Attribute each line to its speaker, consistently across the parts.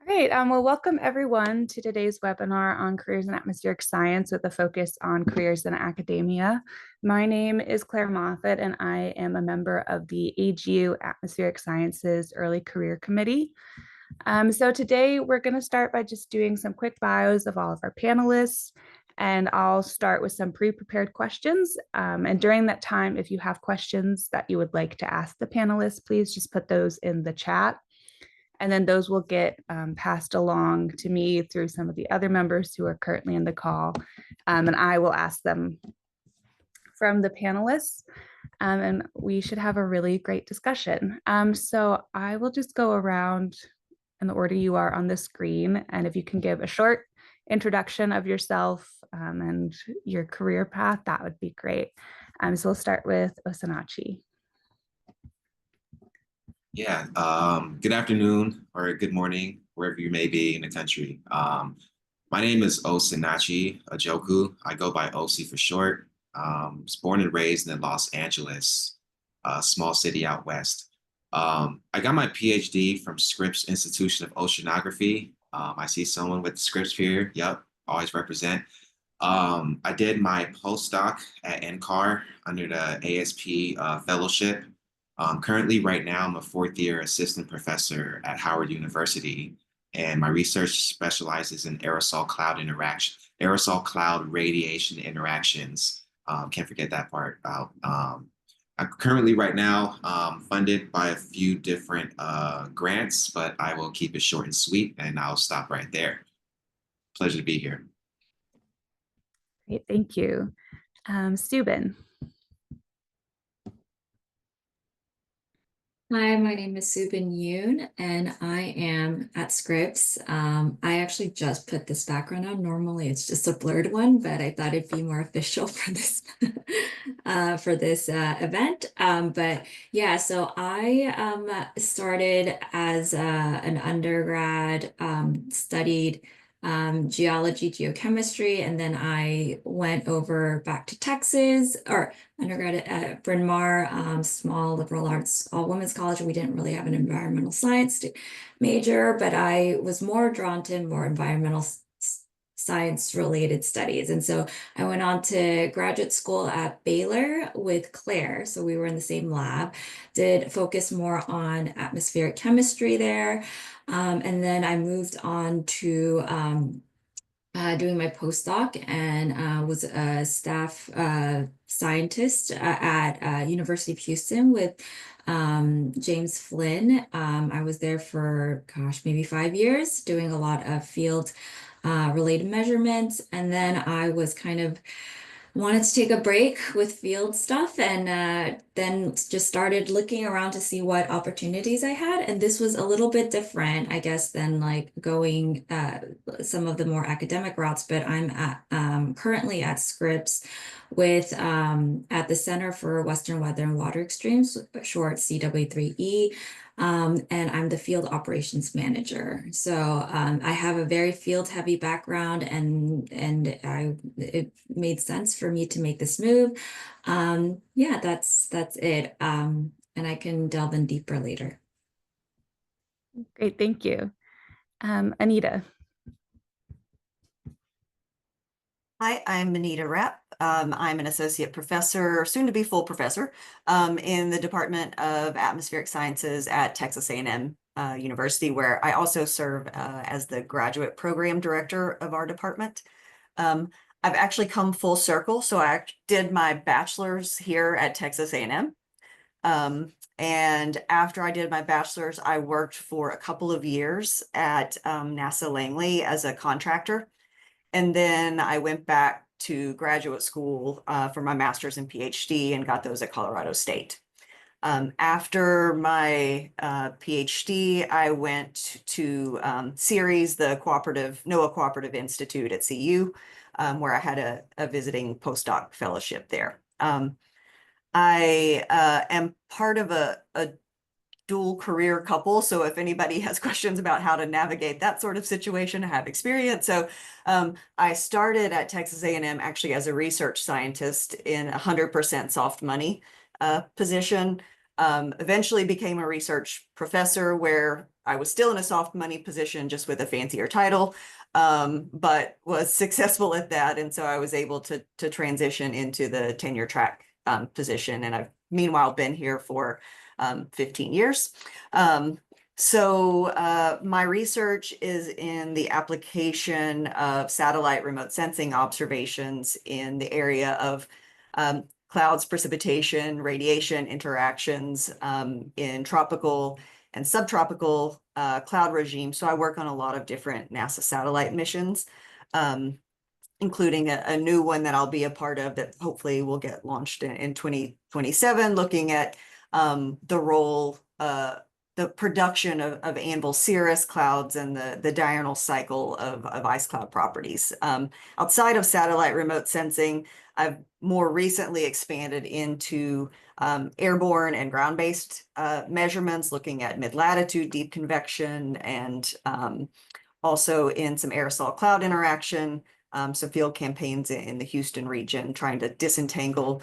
Speaker 1: Great. Well, welcome everyone to today's webinar on careers in atmospheric science with a focus on careers in academia. My name is Claire Moffat, and I am a member of the AGU Atmospheric Sciences Early Career Committee. So today we're going to start by just doing some quick bios of all of our panelists, and I'll start with some pre-prepared questions. And during that time, if you have questions that you would like to ask the panelists, please just put those in the chat. And then those will get passed along to me through some of the other members who are currently in the call. And I will ask them from the panelists. And we should have a really great discussion. So I will just go around in the order you are on the screen. And if you can give a short introduction of yourself and your career path, that would be great. So we'll start with Osinachi.
Speaker 2: Yeah, good afternoon or good morning, wherever you may be in the country. My name is Osinachi Ajoku. I go by Osi for short. Was born and raised in Los Angeles, a small city out west. I got my PhD from Scripps Institution of Oceanography. I see someone with Scripps here. Yep, always represent. I did my postdoc at NCAR under the ASP fellowship. Currently, right now, I'm a fourth year assistant professor at Howard University, and my research specializes in aerosol cloud radiation interactions. Can't forget that part about. I'm currently right now funded by a few different grants, but I will keep it short and sweet, and I'll stop right there. Pleasure to be here.
Speaker 1: Great, thank you. Steuben.
Speaker 3: Hi, my name is Subin Yoon, and I am at Scripps. I actually just put this background on. Normally, it's just a blurred one, but I thought it'd be more official for this event. But yeah, so I started as an undergrad, studied geology, geochemistry, and then I went over back to Texas, or undergrad at Bryn Mawr, small liberal arts, all women's college. We didn't really have an environmental science major, but I was more drawn to more environmental science related studies. And so I went on to graduate school at Baylor with Claire. So we were in the same lab, did focus more on atmospheric chemistry there. And then I moved on to doing my postdoc and was a staff scientist at University of Houston with James Flynn. I was there for, gosh, maybe 5 years doing a lot of field related measurements. And then I was kind of wanted to take a break with field stuff and then just started looking around to see what opportunities I had. And this was a little bit different, I guess, than like going some of the more academic routes, but I'm currently at Scripps with at the Center for Western Weather and Water Extremes, short CW3E. And I'm the field operations manager. So I have a very field heavy background and it made sense for me to make this move. Yeah, that's it. And I can delve in deeper later.
Speaker 1: Great, thank you. Anita.
Speaker 4: Hi, I'm Anita Rapp. I'm an associate professor, soon to be full professor, in the Department of Atmospheric Sciences at Texas A&M University, where I also serve as the graduate program director of our department. I've actually come full circle. So I did my bachelor's here at Texas A&M. And after I did my bachelor's, I worked for a couple of years at NASA Langley as a contractor. And then I went back to graduate school for my master's and PhD and got those at Colorado State. After my PhD, I went to CERES, the NOAA Cooperative Institute at CU, where I had a visiting postdoc fellowship there. I am part of a dual career couple. So if anybody has questions about how to navigate that sort of situation, I have experience. So I started at Texas A&M actually as a research scientist in 100% soft money position. Eventually became a research professor where I was still in a soft money position, just with a fancier title, but was successful at that. And so I was able to transition into the tenure track position. And I've meanwhile been here for 15 years. So my research is in the application of satellite remote sensing observations in the area of clouds, precipitation, radiation interactions in tropical and subtropical cloud regimes. So I work on a lot of different NASA satellite missions, including a new one that I'll be a part of that hopefully will get launched in 2027, looking at the role, the production of anvil cirrus clouds and the diurnal cycle of ice cloud properties. Outside of satellite remote sensing, I've more recently expanded into airborne and ground-based measurements, looking at mid-latitude deep convection, and also in some aerosol cloud interaction, some field campaigns in the Houston region, trying to disentangle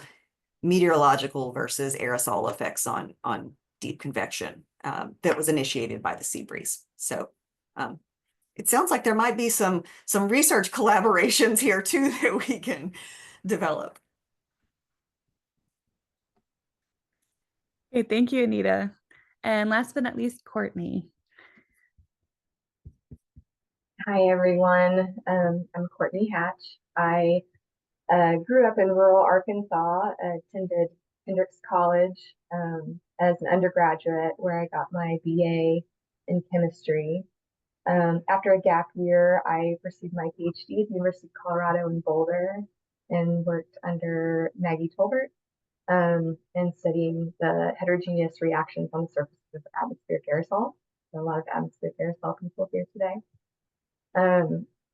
Speaker 4: meteorological versus aerosol effects on deep convection that was initiated by the sea breeze. So it sounds like there might be some research collaborations here too that we can develop.
Speaker 1: Okay, thank you, Anita. And last but not least, Courtney.
Speaker 5: Hi, everyone. I'm Courtney Hatch. I grew up in rural Arkansas, attended Hendrix College as an undergraduate, where I got my BA in chemistry. After a gap year, I pursued my PhD at the University of Colorado in Boulder and worked under Maggie Tolbert and studying the heterogeneous reactions on the surface of atmospheric aerosol. So a lot of atmospheric aerosol people here today.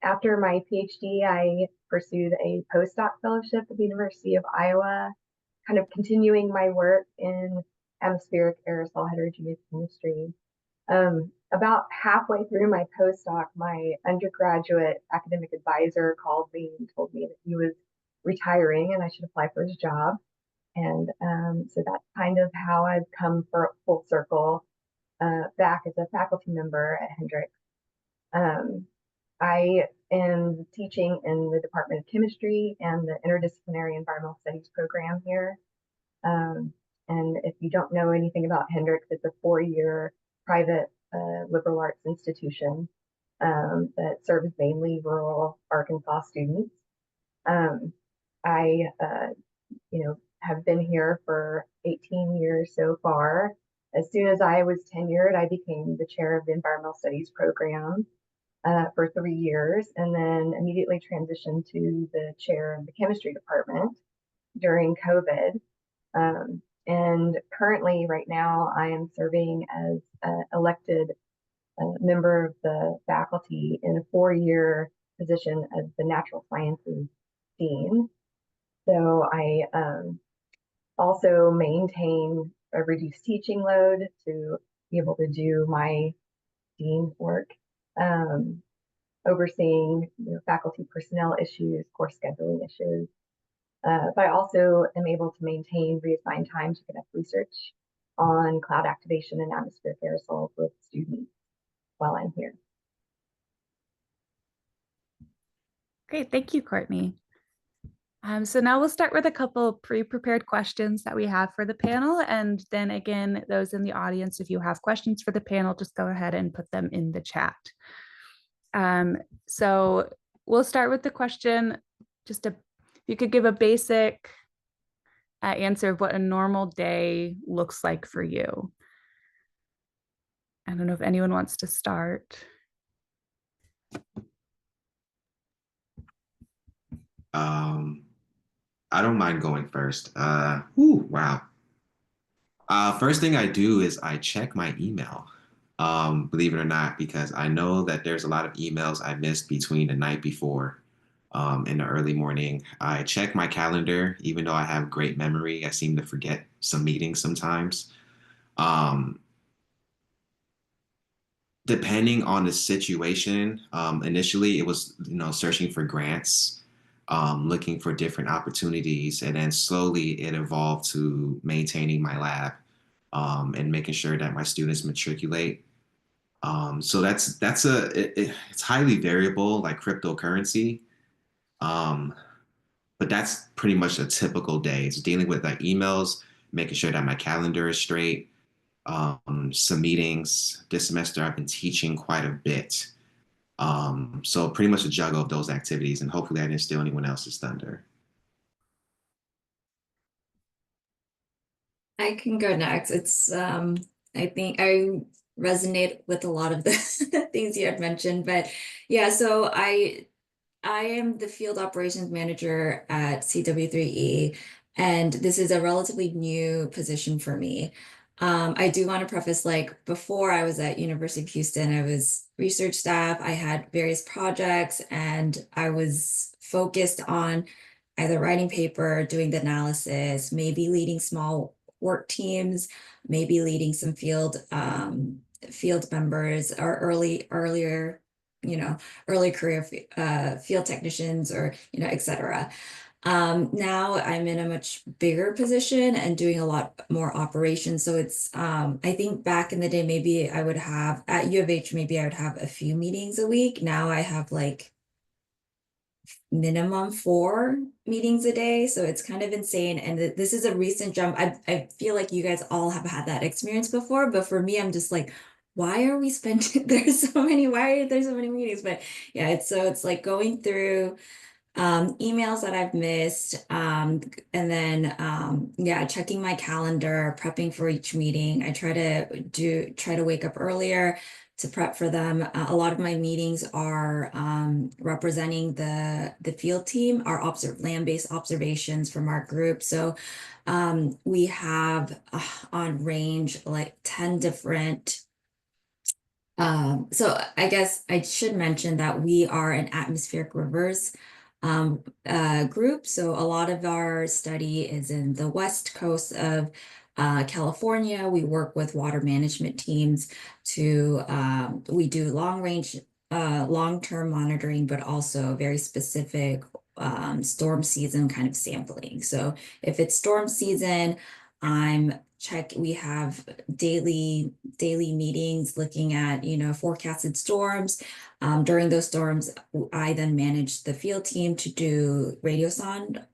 Speaker 5: After my PhD, I pursued a postdoc fellowship at the University of Iowa, kind of continuing my work in atmospheric aerosol heterogeneous chemistry. About halfway through my postdoc, my undergraduate academic advisor called me and told me that he was retiring and I should apply for his job. And so that's kind of how I've come for full circle back as a faculty member at Hendrix. I am teaching in the Department of Chemistry and the Interdisciplinary Environmental Studies program here. And if you don't know anything about Hendrix, it's a 4-year private liberal arts institution that serves mainly rural Arkansas students. I, have been here for 18 years so far. As soon as I was tenured, I became the chair of the Environmental Studies program for 3 years, and then immediately transitioned to the chair of the chemistry department during COVID. And currently, right now, I am serving as an elected member of the faculty in a 4-year position as the natural sciences dean. So I also maintain a reduced teaching load to be able to do my dean work, overseeing faculty personnel issues, course scheduling issues. But I also am able to maintain reassigned time to conduct research on cloud activation and atmospheric aerosols with students while I'm here.
Speaker 1: Great, thank you, Courtney. So now we'll start with a couple pre-prepared questions that we have for the panel. And then again, those in the audience, if you have questions for the panel, just go ahead and put them in the chat. So we'll start with the question, if you could give a basic answer of what a normal day looks like for you. I don't know if anyone wants to start.
Speaker 2: I don't mind going first. Wow. First thing I do is I check my email, believe it or not, because I know that there's a lot of emails I missed between the night before in the early morning. I check my calendar, even though I have great memory. I seem to forget some meetings sometimes. Depending on the situation, initially it was, searching for grants, looking for different opportunities, and then slowly it evolved to maintaining my lab. and making sure that my students matriculate. So it's highly variable, like cryptocurrency. Um, but that's pretty much a typical day. It's dealing with like emails, making sure that my calendar is straight. Some meetings. This semester I've been teaching quite a bit. So pretty much a juggle of those activities, and hopefully I didn't steal anyone else's thunder.
Speaker 3: I can go next. I think I resonate with a lot of the things you had mentioned, but yeah, so I am the field operations manager at CW3E, and this is a relatively new position for me. I do want to preface, like, before I was at University of Houston, I was research staff. I had various projects, and I was focused on either writing paper, doing the analysis, maybe leading small work teams, maybe leading some field members or earlier, you know, early career field technicians, or et cetera. Now I'm in a much bigger position and doing a lot more operations. So it's I think back in the day, maybe I would have at U of H, maybe I would have a few meetings a week. Now I have like minimum 4 meetings a day. So it's kind of insane. And this is a recent jump. I feel like you guys all have had that experience before, but for me, I'm just like, why are we spending why are there so many meetings? But yeah, it's like going through emails that I've missed, and then yeah, checking my calendar, prepping for each meeting. I try to wake up earlier to prep for them. A lot of my meetings are representing the field team, our land-based observations from our group. So we have on range like 10 different. So I guess I should mention that we are an atmospheric rivers group. So a lot of our study is in the west coast of California. We work with water management teams we do long-term monitoring, but also very specific storm season kind of sampling. So if it's storm season, we have daily meetings looking at, forecasted storms. During those storms, I then manage the field team to do radiosonde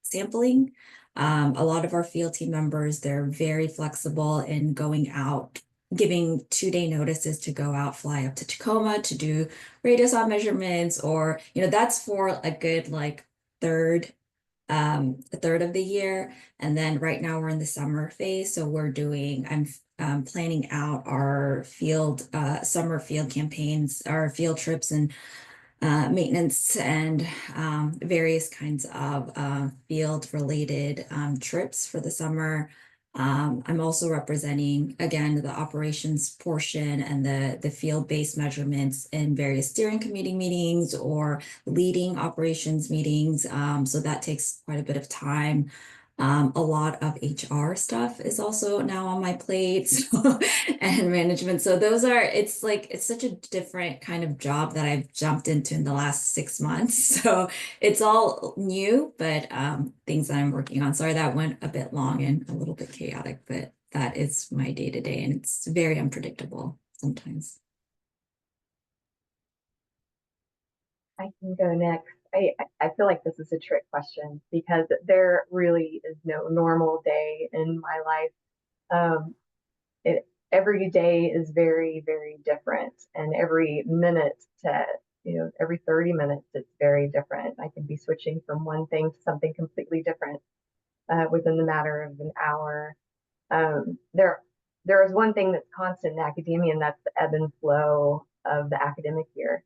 Speaker 3: sampling. A lot of our field team members, they're very flexible in going out, giving 2-day notices to go out, fly up to Tacoma to do radiosonde measurements, or, that's for a good like a third of the year. And then right now we're in the summer phase. So I'm planning out our summer field campaigns, our field trips, and maintenance, and various kinds of field related trips for the summer. I'm also representing, again, the operations portion and the field-based measurements in various steering committee meetings or leading operations meetings. So that takes quite a bit of time. A lot of HR stuff is also now on my plate, and management. So it's such a different kind of job that I've jumped into in the last 6 months. So it's all new, but things that I'm working on. Sorry, that went a bit long and a little bit chaotic, but that is my day to day, and it's very unpredictable sometimes.
Speaker 5: I can go next. I feel like this is a trick question because there really is no normal day in my life. Every day is very, very different, and every minute to, every 30 minutes, it's very different. I can be switching from one thing to something completely different within the matter of an hour. There is one thing that's constant in academia, and that's the ebb and flow of the academic year,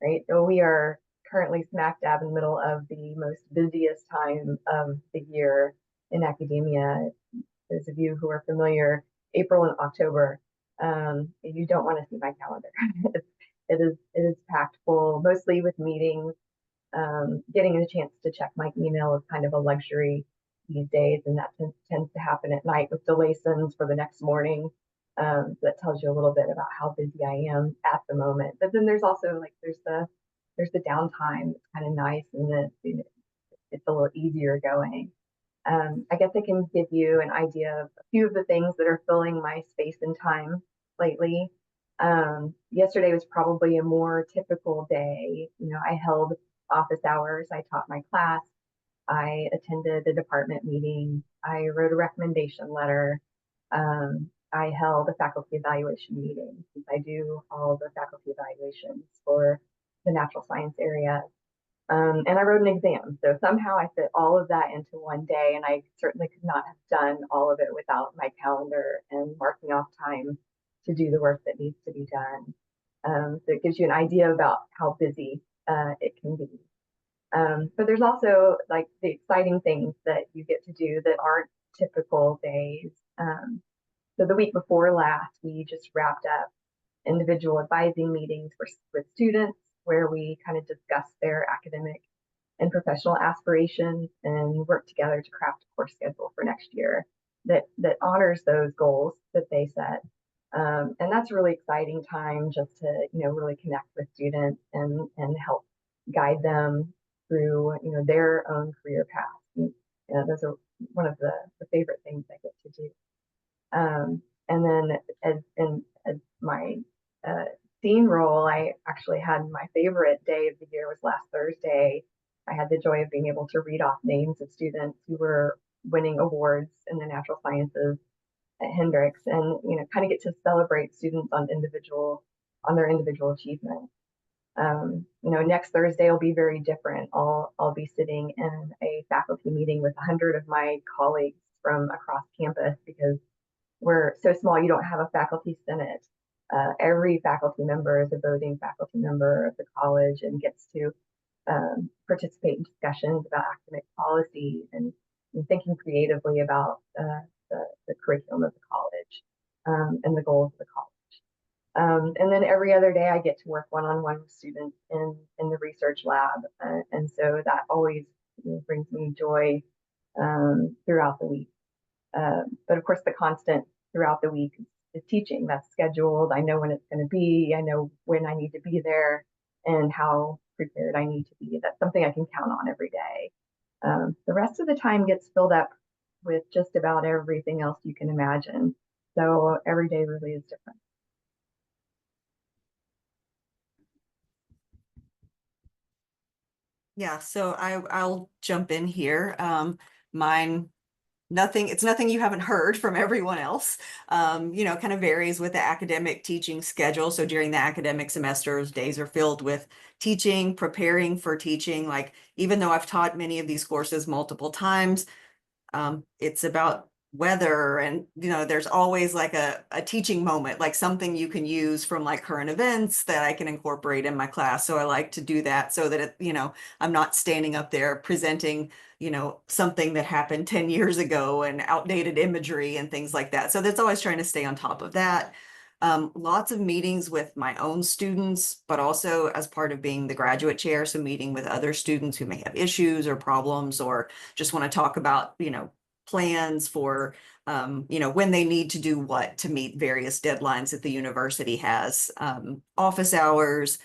Speaker 5: right? So we are currently smack dab in the middle of the most busiest time of the year in academia. Those of you who are familiar, April and October, you don't want to see my calendar. it is packed full, mostly with meetings. Getting a chance to check my email is kind of a luxury these days, and that tends to happen at night with delay sends for the next morning. So that tells you a little bit about how busy I am at the moment. But then there's also there's the downtime. It's kind of nice, and it's a little easier going. I guess I can give you an idea of a few of the things that are filling my space and time lately. Yesterday was probably a more typical day. You know, I held office hours, I taught my class, I attended a department meeting, I wrote a recommendation letter, I held a faculty evaluation meeting since I do all the faculty evaluations for the natural science area. And I wrote an exam. So somehow I fit all of that into one day, and I certainly could not have done all of it without my calendar and marking off time to do the work that needs to be done. So it gives you an idea about how busy it can be. But there's also like the exciting things that you get to do that aren't typical days. So the week before last, we just wrapped up individual advising meetings with students where we kind of discuss their academic and professional aspirations and work together to craft a course schedule for next year that honors those goals that they set. And that's a really exciting time just to, you know, really connect with students and help guide them through, you know, their own career paths. And, you know, those are one of the favorite things I get to do. And then as my dean role, I actually had my favorite day of the year was last Thursday. I had the joy of being able to read off names of students who were winning awards in the natural sciences at Hendrix, and you know, kind of get to celebrate students on their individual achievements. You know, next Thursday will be very different. I'll be sitting in a faculty meeting with 100 of my colleagues from across campus because we're so small. You don't have a faculty senate. Every faculty member is a voting faculty member of the college and gets to participate in discussions about academic policy and thinking creatively about the curriculum of the college and the goals of the college. And then every other day I get to work one-on-one with students in the research lab. And so that always, you know, brings me joy throughout the week. But of course, the constant throughout the week is teaching. That's scheduled. I know when it's going to be. I know when I need to be there and how prepared I need to be. That's something I can count on every day. The rest of the time gets filled up with just about everything else you can imagine. So every day really is different.
Speaker 4: Yeah, so I'll jump in here. Mine, it's nothing you haven't heard from everyone else. You know, kind of varies with the academic teaching schedule. So during the academic semesters, days are filled with teaching, preparing for teaching. Like, even though I've taught many of these courses multiple times, it's about weather, and you know, there's always like a teaching moment, like something you can use from like current events that I can incorporate in my class. So I like to do that so that it, you know, I'm not standing up there presenting, you know, something that happened 10 years ago and outdated imagery and things like that. So that's always trying to stay on top of that. Lots of meetings with my own students, but also as part of being the graduate chair. So meeting with other students who may have issues or problems or just want to talk about, you know, plans for, you know, when they need to do what to meet various deadlines that the university has, office hours,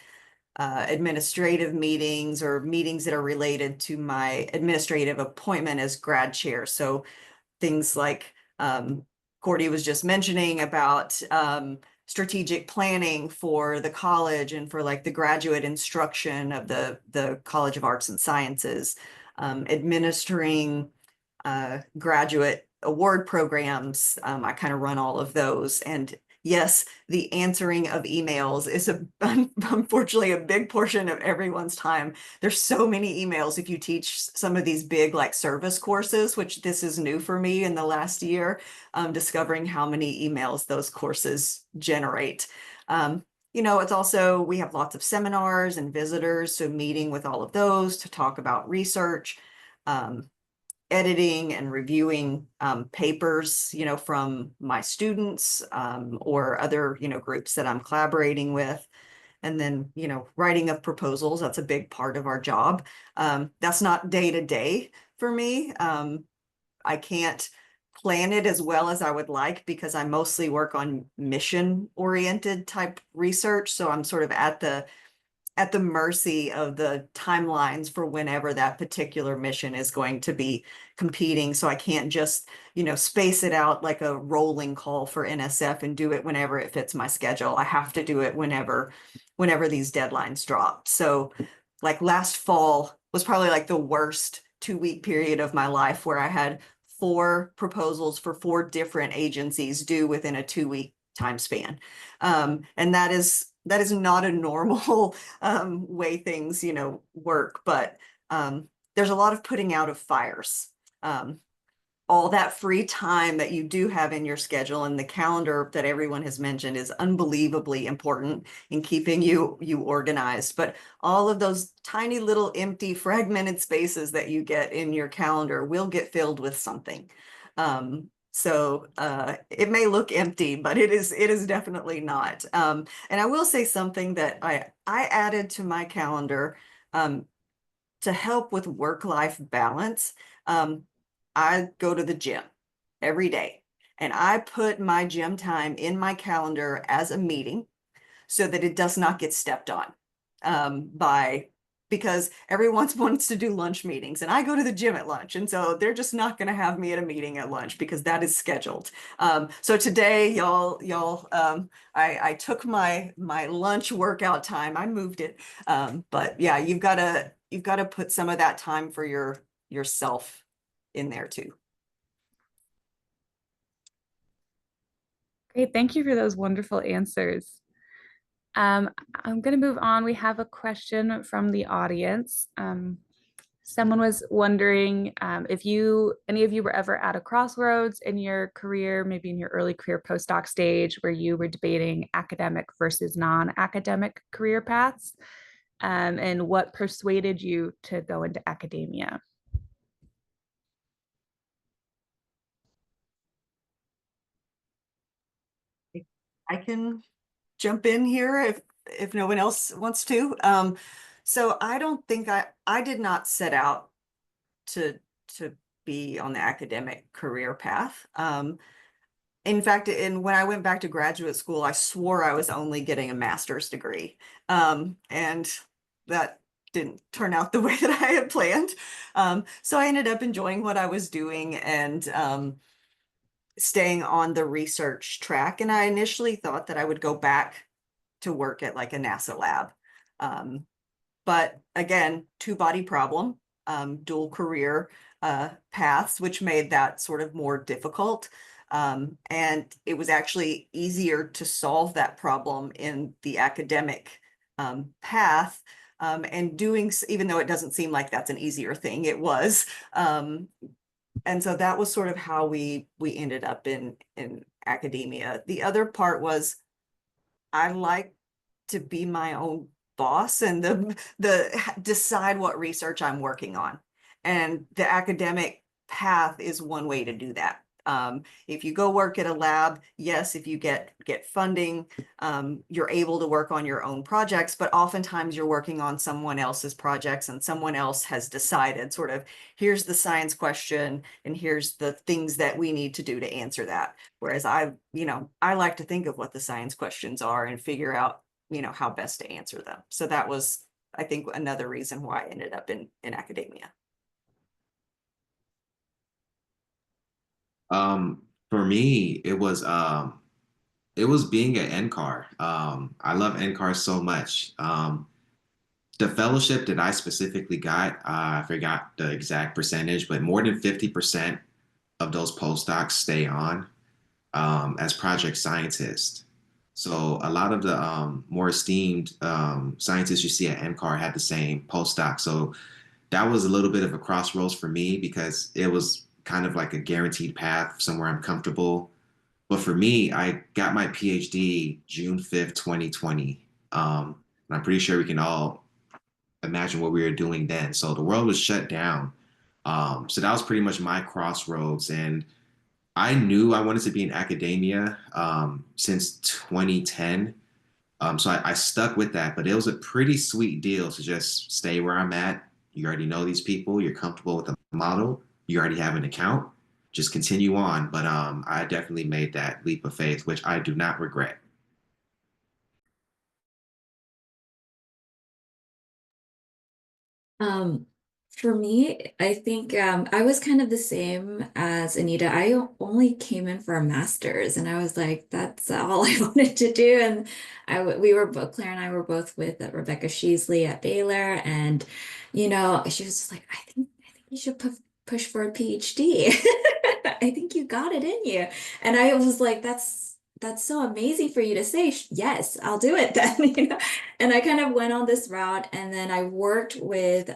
Speaker 4: administrative meetings or meetings that are related to my administrative appointment as grad chair. So things like Cordy was just mentioning about strategic planning for the college and for like the graduate instruction of the College of Arts and Sciences, administering graduate award programs. I kind of run all of those. And yes, the answering of emails is unfortunately a big portion of everyone's time. There's so many emails if you teach some of these big like service courses, which this is new for me in the last year, discovering how many emails those courses generate. You know, it's also, we have lots of seminars and visitors, so meeting with all of those to talk about research, editing and reviewing papers, you know, from my students or other, you know, groups that I'm collaborating with. And then, you know, writing of proposals, that's a big part of our job. That's not day to day for me. I can't plan it as well as I would like because I mostly work on mission oriented type research. So I'm sort of at at the mercy of the timelines for whenever that particular mission is going to be competing. So I can't just, space it out like a rolling call for NSF and do it whenever it fits my schedule. I have to do it whenever these deadlines drop. So like last fall was probably like the worst 2-week period of my life, where I had 4 proposals for 4 different agencies due within a 2-week time span. And that is not a normal way things, work, but there's a lot of putting out of fires. All that free time that you do have in your schedule, and the calendar that everyone has mentioned is unbelievably important in keeping you organized. But all of those tiny little empty fragmented spaces that you get in your calendar will get filled with something. So it may look empty, but it is definitely not. And I will say something that I added to my calendar to help with work-life balance. I go to the gym every day, and I put my gym time in my calendar as a meeting so that it does not get stepped on because everyone wants to do lunch meetings, and I go to the gym at lunch. And so they're just not going to have me at a meeting at lunch because that is scheduled. So today, I took my lunch workout time. I moved it. But yeah, you've got to put some of that time for yourself in there too.
Speaker 1: Great. Thank you for those wonderful answers. I'm going to move on. We have a question from the audience. Someone was wondering if any of you were ever at a crossroads in your career, maybe in your early career postdoc stage, where you were debating academic versus non-academic career paths, and what persuaded you to go into academia.
Speaker 4: I can jump in here if no one else wants to. So I don't think I did not set out to be on the academic career path. In fact, when I went back to graduate school, I swore I was only getting a master's degree. And that didn't turn out the way that I had planned. So I ended up enjoying what I was doing and staying on the research track. And I initially thought that I would go back to work at like a NASA lab. But again, 2-body problem, dual career paths, which made that sort of more difficult. And it was actually easier to solve that problem in the academic path. And even though it doesn't seem like that's an easier thing, it was. And so that was sort of how we ended up in academia. The other part was I like to be my own boss and the decide what research I'm working on. And the academic path is one way to do that. If you go work at a lab, yes, if you get funding, you're able to work on your own projects, but oftentimes you're working on someone else's projects, and someone else has decided sort of, here's the science question and here's the things that we need to do to answer that. Whereas I like to think of what the science questions are and figure out, how best to answer them. So that was, I think, another reason why I ended up in academia.
Speaker 2: For me, it was being an NCAR. I love NCAR so much. The fellowship that I specifically got, I forgot the exact percentage, but more than 50% of those postdocs stay on as project scientists. So a lot of the more esteemed scientists you see at NCAR had the same postdoc. So that was a little bit of a crossroads for me because it was kind of like a guaranteed path somewhere I'm comfortable. But for me, I got my PhD June 5th, 2020. And I'm pretty sure we can all imagine what we were doing then. So the world was shut down. So that was pretty much my crossroads. And I knew I wanted to be in academia since 2010. So I stuck with that, but it was a pretty sweet deal to just stay where I'm at. You already know these people, you're comfortable with the model, you already have an account, just continue on. But I definitely made that leap of faith, which I do not regret.
Speaker 3: Um, for me, I think I was kind of the same as Anita. I only came in for a master's, and I was like, that's all I wanted to do. And we were both, Claire and I were both with Rebecca Sheasley at Baylor, and she was just like, I think you should push for a PhD. I think you got it in you. And I was like, that's so amazing for you to say. Yes, I'll do it then, And I kind of went on this route, and then I worked with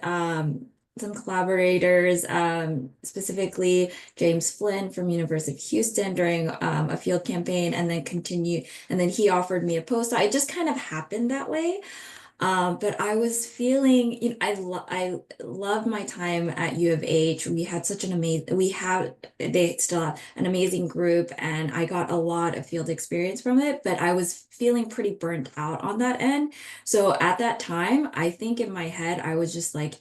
Speaker 3: some collaborators, specifically James Flynn from University of Houston during a field campaign, and then he offered me a postdoc. It just kind of happened that way. But I was feeling, I love my time at U of H. We had such an amazing, they still have an amazing group, and I got a lot of field experience from it, but I was feeling pretty burnt out on that end. So at that time, I think in my head, I was just like,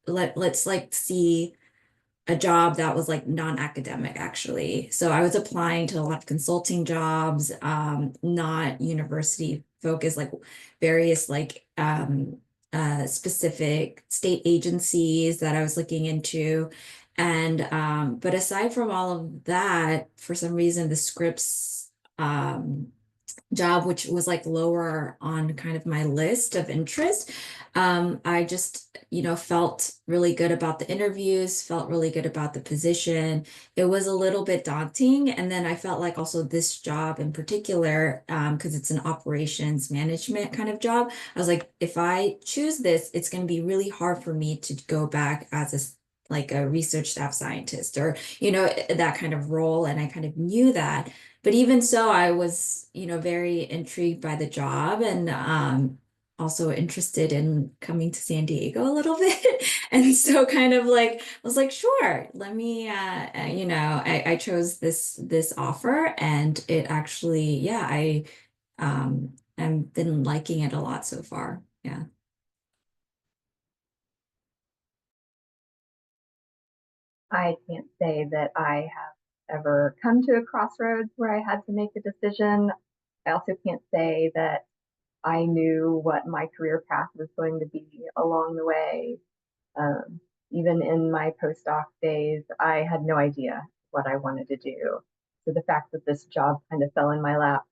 Speaker 3: let's like see a job that was like non-academic actually. So I was applying to a lot of consulting jobs, not university focused, like various like specific state agencies that I was looking into. And but aside from all of that, for some reason the Scripps job, which was like lower on kind of my list of interest. I just, felt really good about the interviews, felt really good about the position. It was a little bit daunting. And then I felt like also this job in particular, because it's an operations management kind of job, I was like, if I choose this, it's going to be really hard for me to go back as like a research staff scientist or, that kind of role. And I kind of knew that. But even so, I was, very intrigued by the job and also interested in coming to San Diego a little bit. And so kind of like, I was like, sure, let me, I chose this offer, and it actually, yeah, I've been liking it a lot so far. Yeah.
Speaker 5: I can't say that I have ever come to a crossroads where I had to make a decision. I also can't say that I knew what my career path was going to be along the way. Um, Even in my postdoc days, I had no idea what I wanted to do. So the fact that this job kind of fell in my lap,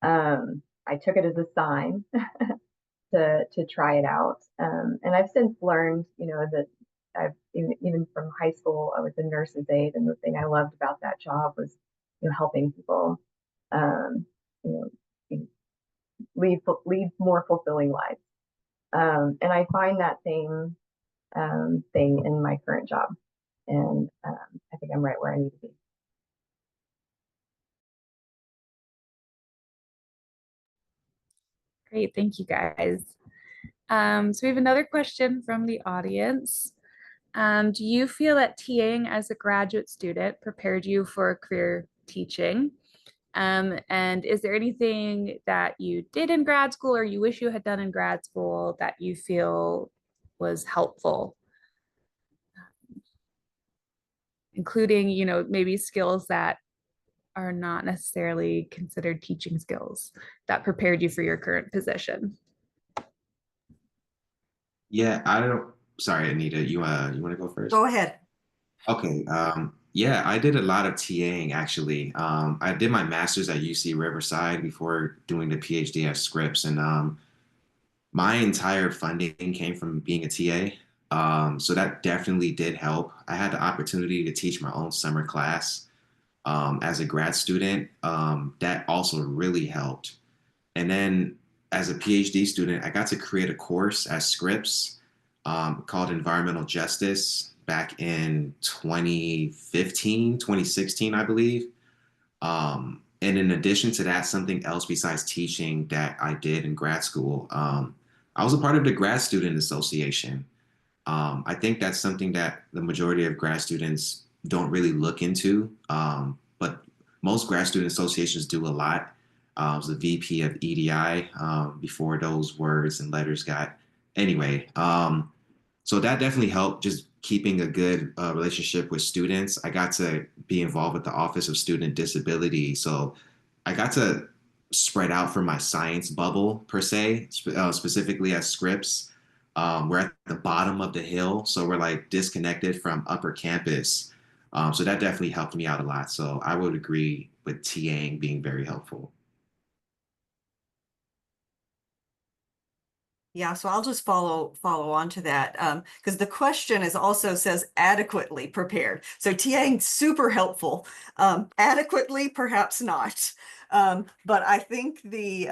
Speaker 5: I took it as a sign to try it out. And I've since learned, that I've even from high school, I was a nurse's aide, and the thing I loved about that job was, helping people, um, you know, lead more fulfilling lives. And I find that same thing in my current job, and I think I'm right where I need to be.
Speaker 1: Great, thank you guys. So we have another question from the audience. Do you feel that TAing as a graduate student prepared you for a career teaching? And is there anything that you did in grad school or you wish you had done in grad school that you feel was helpful? Including, maybe skills that are not necessarily considered teaching skills that prepared you for your current position.
Speaker 2: Yeah, I don't. Sorry, Anita, you want to go first?
Speaker 4: Go ahead.
Speaker 2: Okay. Yeah, I did a lot of TAing actually. I did my master's at UC Riverside before doing the PhD at Scripps, and my entire funding came from being a TA. So that definitely did help. I had the opportunity to teach my own summer class as a grad student. That also really helped. And then as a PhD student, I got to create a course at Scripps called Environmental Justice back in 2015, 2016, I believe. And in addition to that, something else besides teaching that I did in grad school, I was a part of the Grad Student Association. I think that's something that the majority of grad students don't really look into, but most grad student associations do a lot. I was the VP of EDI before those words and letters got. Anyway, so that definitely helped just keeping a good relationship with students. I got to be involved with the Office of Student Disability. So I got to spread out from my science bubble per se, specifically at Scripps. We're at the bottom of the hill, so we're like disconnected from upper campus. So that definitely helped me out a lot. So I would agree with TAing being very helpful.
Speaker 4: Yeah, so I'll just follow on to that because the question is also says adequately prepared. So TAing super helpful. Adequately, perhaps not. But I think the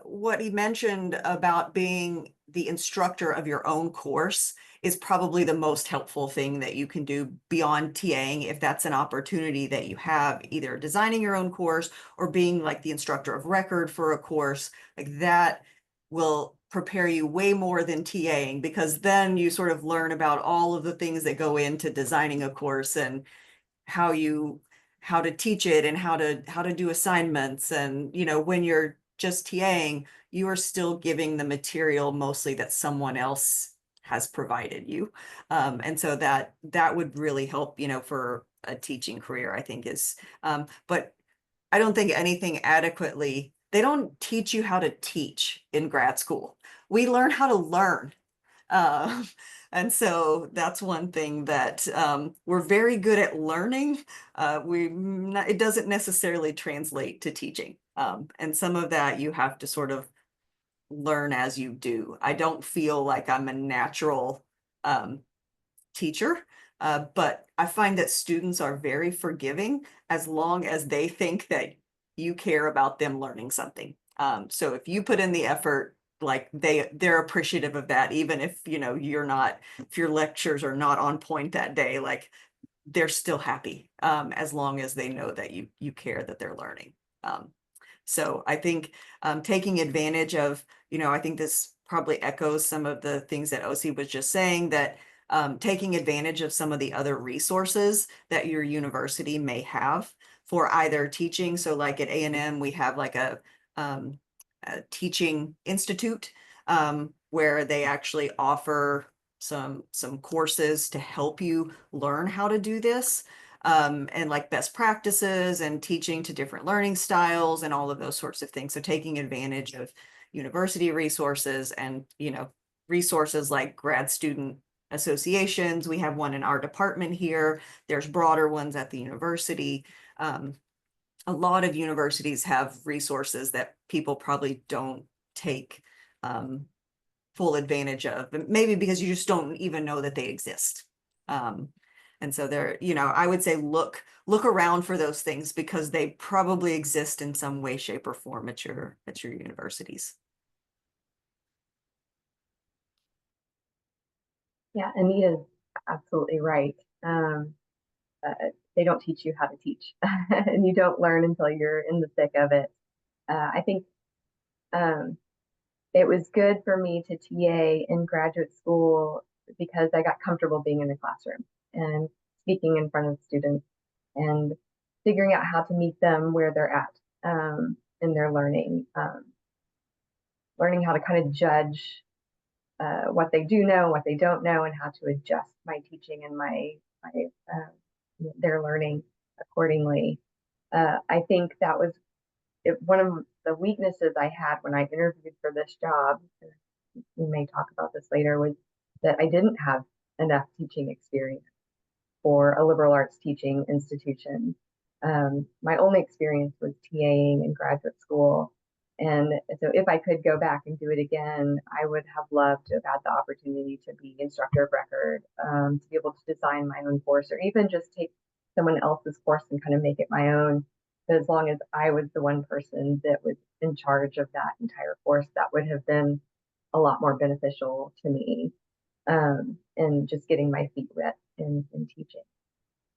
Speaker 4: what he mentioned about being the instructor of your own course is probably the most helpful thing that you can do beyond TAing if that's an opportunity that you have, either designing your own course or being like the instructor of record for a course. Like that will prepare you way more than TAing, because then you sort of learn about all of the things that go into designing a course and how you how to teach it and how to do assignments. And when you're just TAing, you are still giving the material mostly that someone else has provided you. And so that would really help, for a teaching career, I think is but I don't think anything adequately, they don't teach you how to teach in grad school. We learn how to learn. Uh, and so that's one thing that we're very good at learning. It doesn't necessarily translate to teaching. And some of that you have to sort of learn as you do. I don't feel like I'm a natural um, teacher, but I find that students are very forgiving as long as they think that you care about them learning something. So if you put in the effort, like they're appreciative of that, even if if your lectures are not on point that day, like they're still happy as long as they know that you care that they're learning. So I think taking advantage of, I think this probably echoes some of the things that OC was just saying, that taking advantage of some of the other resources that your university may have for either teaching. So like at A&M, we have like a teaching institute where they actually offer some courses to help you learn how to do this, and like best practices and teaching to different learning styles and all of those sorts of things. So taking advantage of university resources and, resources like grad student associations. We have one in our department here. There's broader ones at the university. A lot of universities have resources that people probably don't take full advantage of, maybe because you just don't even know that they exist. And so there, I would say look around for those things because they probably exist in some way, shape, or form at your universities.
Speaker 5: Yeah, Anita's absolutely right. Uh, they don't teach you how to teach, and you don't learn until you're in the thick of it. I think um, it was good for me to TA in graduate school because I got comfortable being in the classroom and speaking in front of students and figuring out how to meet them where they're at in their learning, learning how to kind of judge what they do know, what they don't know, and how to adjust my teaching and their learning accordingly. I think that was one of the weaknesses I had when I interviewed for this job. We may talk about this later. Was that I didn't have enough teaching experience for a liberal arts teaching institution. My only experience was TAing in graduate school. And so if I could go back and do it again, I would have loved to have had the opportunity to be instructor of record, to be able to design my own course or even just take someone else's course and kind of make it my own. But as long as I was the one person that was in charge of that entire course, that would have been a lot more beneficial to me, and just getting my feet wet in teaching.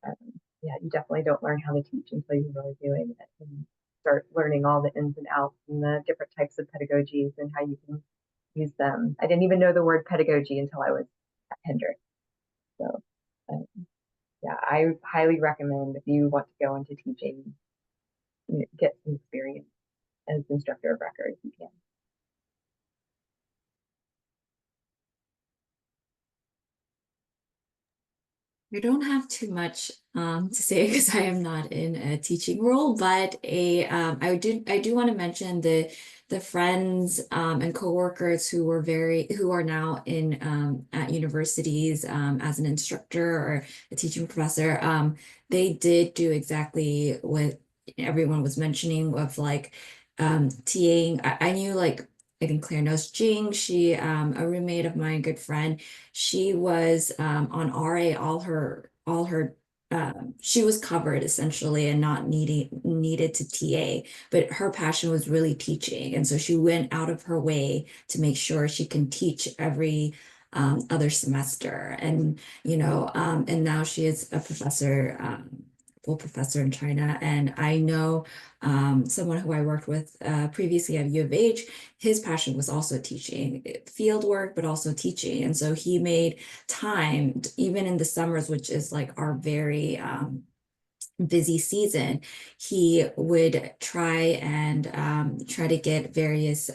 Speaker 5: Um, yeah, you definitely don't learn how to teach until you're really doing it and start learning all the ins and outs and the different types of pedagogies and how you can use them. I didn't even know the word pedagogy until I was at Hendrick. So, um, yeah, I highly recommend if you want to go into teaching, get some experience as instructor of record if you can.
Speaker 3: I don't have too much to say because I am not in a teaching role, but I do want to mention the friends and coworkers who are now in at universities as an instructor or a teaching professor. They did do exactly what everyone was mentioning of like TAing. I knew like I think Claire knows Jing. She a roommate of mine, good friend. She was on RA all her she was covered essentially and not needed to TA, but her passion was really teaching. And so she went out of her way to make sure she can teach every other semester. And and now she is a professor, full professor in China. And I know someone who I worked with previously at U of H, his passion was also teaching, field work, but also teaching. And so he made time, even in the summers, which is like our very busy season, he would try to get various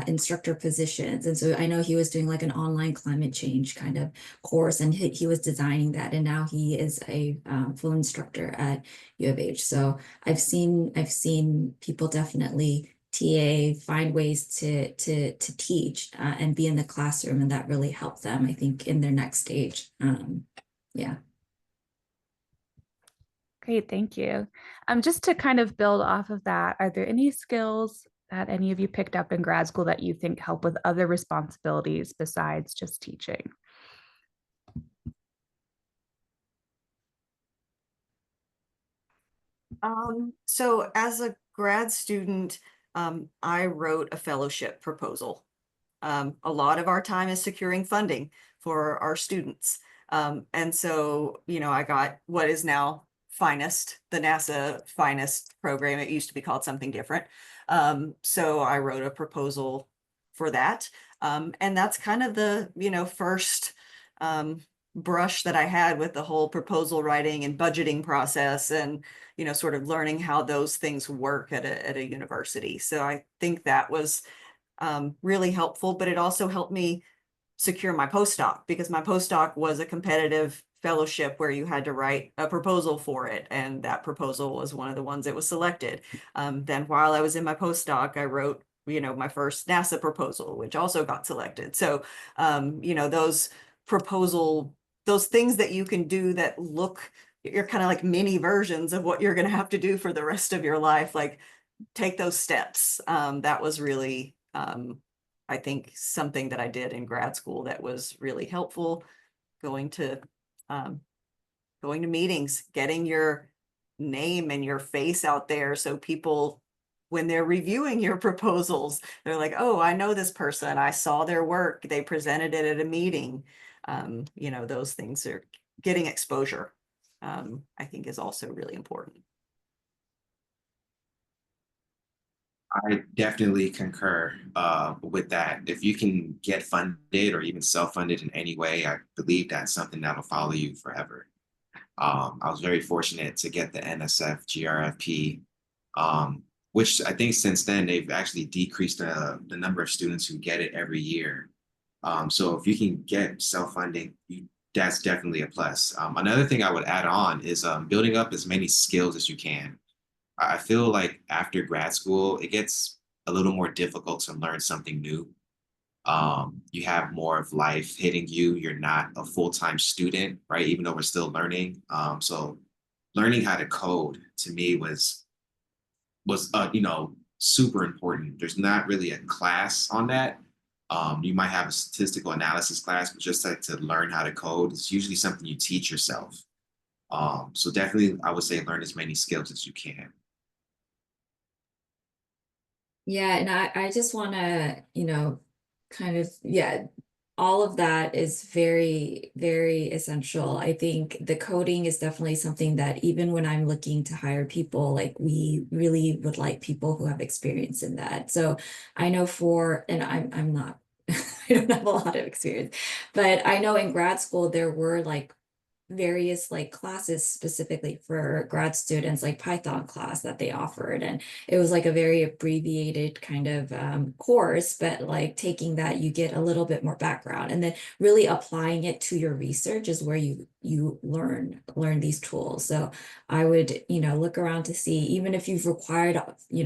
Speaker 3: instructor positions. And so I know he was doing like an online climate change kind of course, and he was designing that. And now he is a full instructor at U of H. So I've seen people definitely TA find ways to teach and be in the classroom, and that really helped them, I think, in their next stage. Yeah.
Speaker 1: Great, thank you. Just to kind of build off of that, are there any skills that any of you picked up in grad school that you think help with other responsibilities besides just teaching?
Speaker 4: So as a grad student, I wrote a fellowship proposal. A lot of our time is securing funding for our students. And so, I got what is now Finest, the NASA Finest program. It used to be called something different. So I wrote a proposal for that. And that's kind of the, first brush that I had with the whole proposal writing and budgeting process, and, sort of learning how those things work at a university. So I think that was really helpful, but it also helped me secure my postdoc, because my postdoc was a competitive fellowship where you had to write a proposal for it. And that proposal was one of the ones that was selected. Then while I was in my postdoc, I wrote, my first NASA proposal, which also got selected. So, those things that you can do that you're kind of like mini versions of what you're going to have to do for the rest of your life. Like, take those steps. That was really, I think, something that I did in grad school that was really helpful. Going to meetings, getting your name and your face out there, so people, when they're reviewing your proposals, they're like, oh, I know this person, I saw their work, they presented it at a meeting. Those things are getting exposure, I think, is also really important.
Speaker 2: I definitely concur with that. If you can get funded or even self-funded in any way, I believe that's something that'll follow you forever. I was very fortunate to get the NSF GRFP, which I think since then they've actually decreased the number of students who get it every year. So if you can get self-funding, that's definitely a plus. Another thing I would add on is building up as many skills as you can. I feel like after grad school, it gets a little more difficult to learn something new. You have more of life hitting you. You're not a full-time student, right? Even though we're still learning. So learning how to code to me was super important. There's not really a class on that. You might have a statistical analysis class, but just like to learn how to code, it's usually something you teach yourself. So definitely, I would say learn as many skills as you can.
Speaker 3: Yeah, and I just want to, kind of, yeah, all of that is very, very essential. I think the coding is definitely something that even when I'm looking to hire people, like we really would like people who have experience in that. So I know and I'm not, I don't have a lot of experience, but I know in grad school there were like various like classes specifically for grad students, like Python class that they offered. And it was like a very abbreviated kind of course, but like taking that, you get a little bit more background, and then really applying it to your research is where you learn these tools. So I would, look around to see, even if you've required,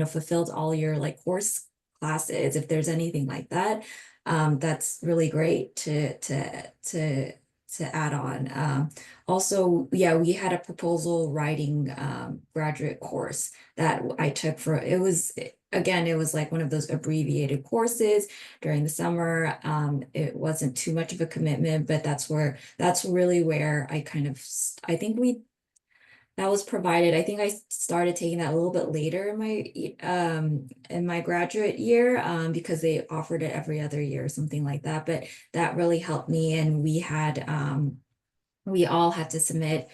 Speaker 3: fulfilled all your like course classes, if there's anything like that, that's really great to add on. Also, yeah, we had a proposal writing graduate course that I took for, it was, again, it was like one of those abbreviated courses during the summer. It wasn't too much of a commitment, but that's really where I kind of, I think that was provided. I think I started taking that a little bit later in my graduate year, because they offered it every other year or something like that. But that really helped me, and we all had to submit,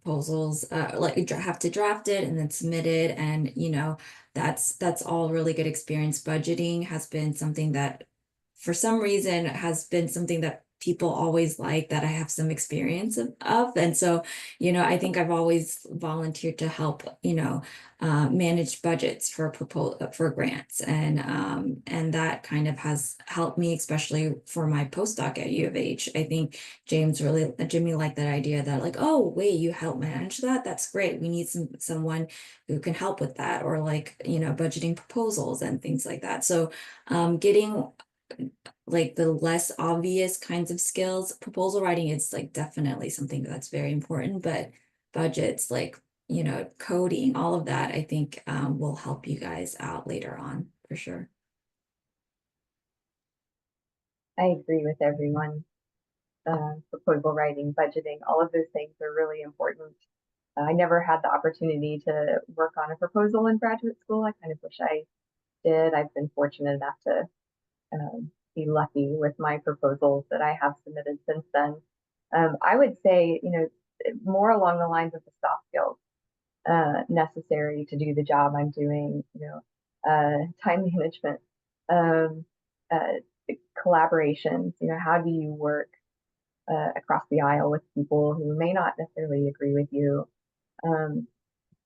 Speaker 3: proposals, like have to draft it and then submit it, and that's all really good experience. Budgeting has been something that, for some reason, has been something that people always like, that I have some experience of. And so, I think I've always volunteered to help, manage budgets for grants, and that kind of has helped me, especially for my postdoc at U of H. I think Jimmy liked that idea that, like, oh wait, you help manage that? That's great. We need someone who can help with that, or like, budgeting proposals and things like that. So getting like the less obvious kinds of skills, proposal writing is like definitely something that's very important, but budgets, like, coding, all of that, I think will help you guys out later on for sure.
Speaker 5: I agree with everyone. Proposal writing, budgeting, all of those things are really important. I never had the opportunity to work on a proposal in graduate school. I kind of wish I did. I've been fortunate enough to be lucky with my proposals that I have submitted since then. I would say, more along the lines of the soft skills necessary to do the job I'm doing, time management, um, collaborations, how do you work across the aisle with people who may not necessarily agree with you,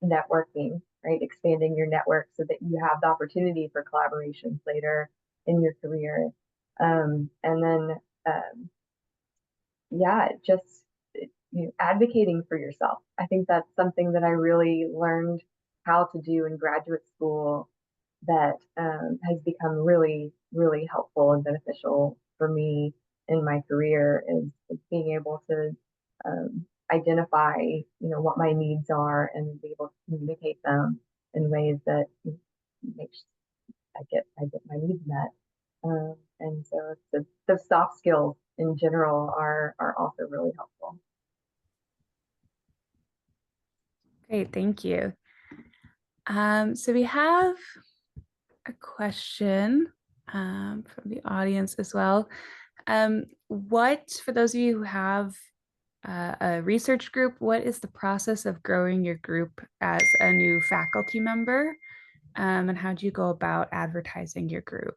Speaker 5: networking, right? Expanding your network so that you have the opportunity for collaborations later in your career. And then, yeah, just advocating for yourself. I think that's something that I really learned how to do in graduate school that has become really, really helpful and beneficial for me in my career is being able to identify, what my needs are and be able to communicate them in ways that makes I get my needs met. And so the soft skills in general are also really helpful.
Speaker 1: Great, thank you. So we have a question from the audience as well. For those of you who have a research group, what is the process of growing your group as a new faculty member? And how do you go about advertising your group?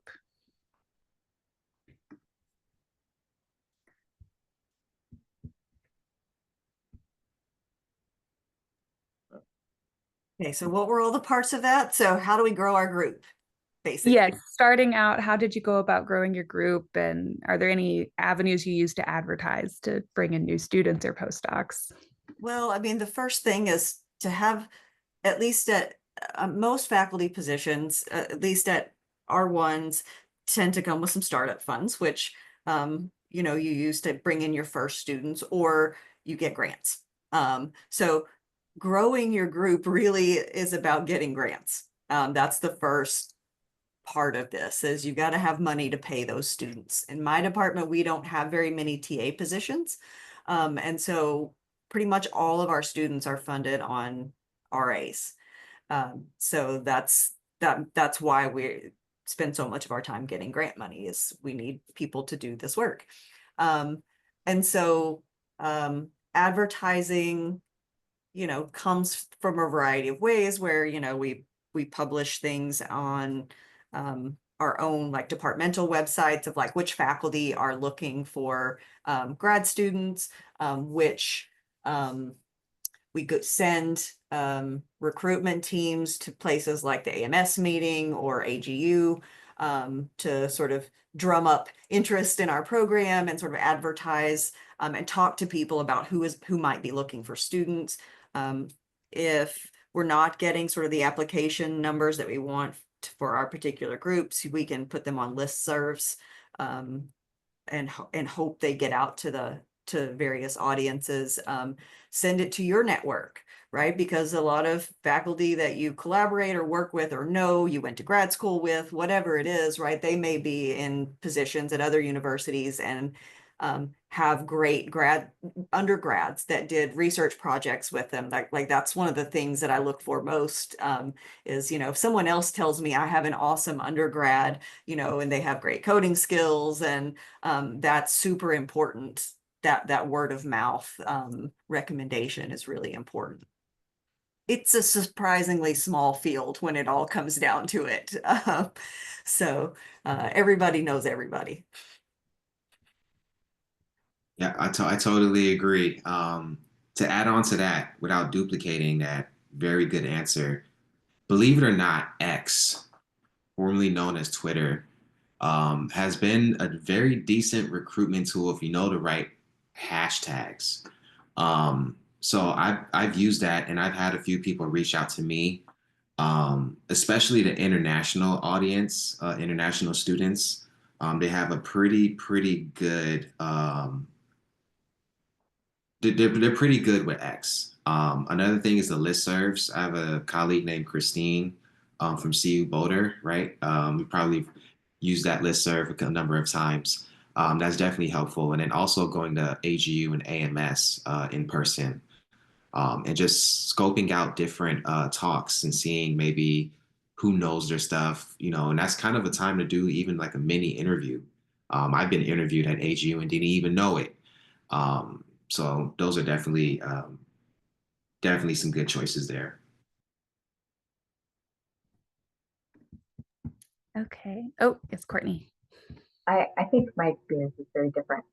Speaker 4: Okay, so what were all the parts of that? So how do we grow our group, basically?
Speaker 1: Yes, starting out, how did you go about growing your group? And are there any avenues you use to advertise to bring in new students or postdocs?
Speaker 4: Well, I mean, the first thing is to have, at least at most faculty positions, at least at R1s, tend to come with some startup funds, which you use to bring in your first students, or you get grants. So growing your group really is about getting grants. That's the first part of this, is you got to have money to pay those students. In my department, we don't have very many TA positions. And so pretty much all of our students are funded on RAs. So that's why we spend so much of our time getting grant money, is we need people to do this work. And so advertising, comes from a variety of ways, where, we publish things on our own like departmental websites of like which faculty are looking for grad students, which we could send recruitment teams to places like the AMS meeting or AGU to sort of drum up interest in our program and sort of advertise and talk to people about who might be looking for students. If we're not getting sort of the application numbers that we want for our particular groups, we can put them on listservs and hope they get out to various audiences. Send it to your network, right? Because a lot of faculty that you collaborate or work with or know, you went to grad school with, whatever it is, right? They may be in positions at other universities and have great undergrads that did research projects with them. Like that's one of the things that I look for most is, if someone else tells me I have an awesome undergrad, and they have great coding skills, and that's super important. That word of mouth recommendation is really important. It's a surprisingly small field when it all comes down to it. So everybody knows everybody.
Speaker 2: Yeah, I totally agree. To add on to that, without duplicating that very good answer, believe it or not, X, formerly known as Twitter, has been a very decent recruitment tool if you know the right hashtags. So I've used that, and I've had a few people reach out to me, especially the international audience, international students. They have a pretty good they're pretty good with X. Another thing is the listservs. I have a colleague named Christine from CU Boulder, right? We probably used that listserv a number of times. That's definitely helpful. And then also going to AGU and AMS in person, and just scoping out different talks and seeing maybe who knows their stuff, and that's kind of a time to do even like a mini interview. I've been interviewed at AGU and didn't even know it. So those are definitely some good choices there.
Speaker 1: Okay. Oh, it's Courtney.
Speaker 5: I think my experience is very different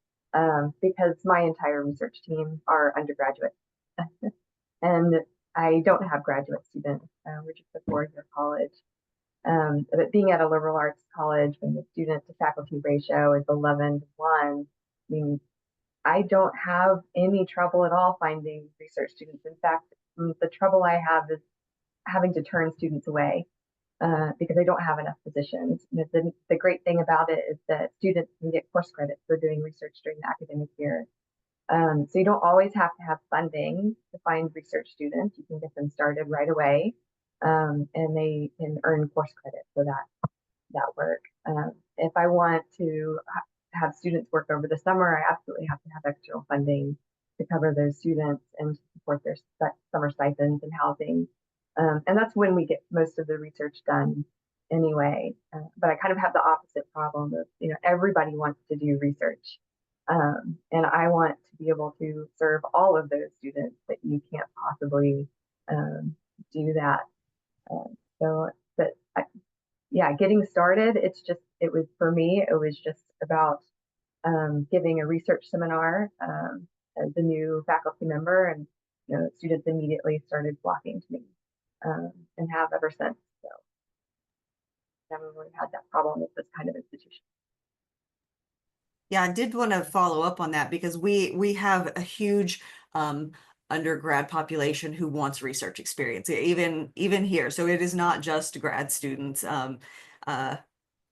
Speaker 5: because my entire research team are undergraduate and I don't have graduate students. We're just a 4-year college. But being at a liberal arts college, when the student to faculty ratio is 11 to 1, I mean, I don't have any trouble at all finding research students. In fact, the trouble I have is having to turn students away because I don't have enough positions. The great thing about it is that students can get course credit for doing research during the academic year. So you don't always have to have funding to find research students. You can get them started right away, and they can earn course credit for that work. If I want to have students work over the summer, I absolutely have to have external funding to cover those students and support their summer stipends and housing. And that's when we get most of the research done anyway. But I kind of have the opposite problem of, everybody wants to do research. And I want to be able to serve all of those students, but you can't possibly do that. But yeah, getting started, for me, it was just about giving a research seminar as a new faculty member, and students immediately started flocking to me and have ever since. So never really had that problem with this kind of institution.
Speaker 4: Yeah, I did want to follow up on that because we have a huge undergrad population who wants research experience, even here. So it is not just grad students. I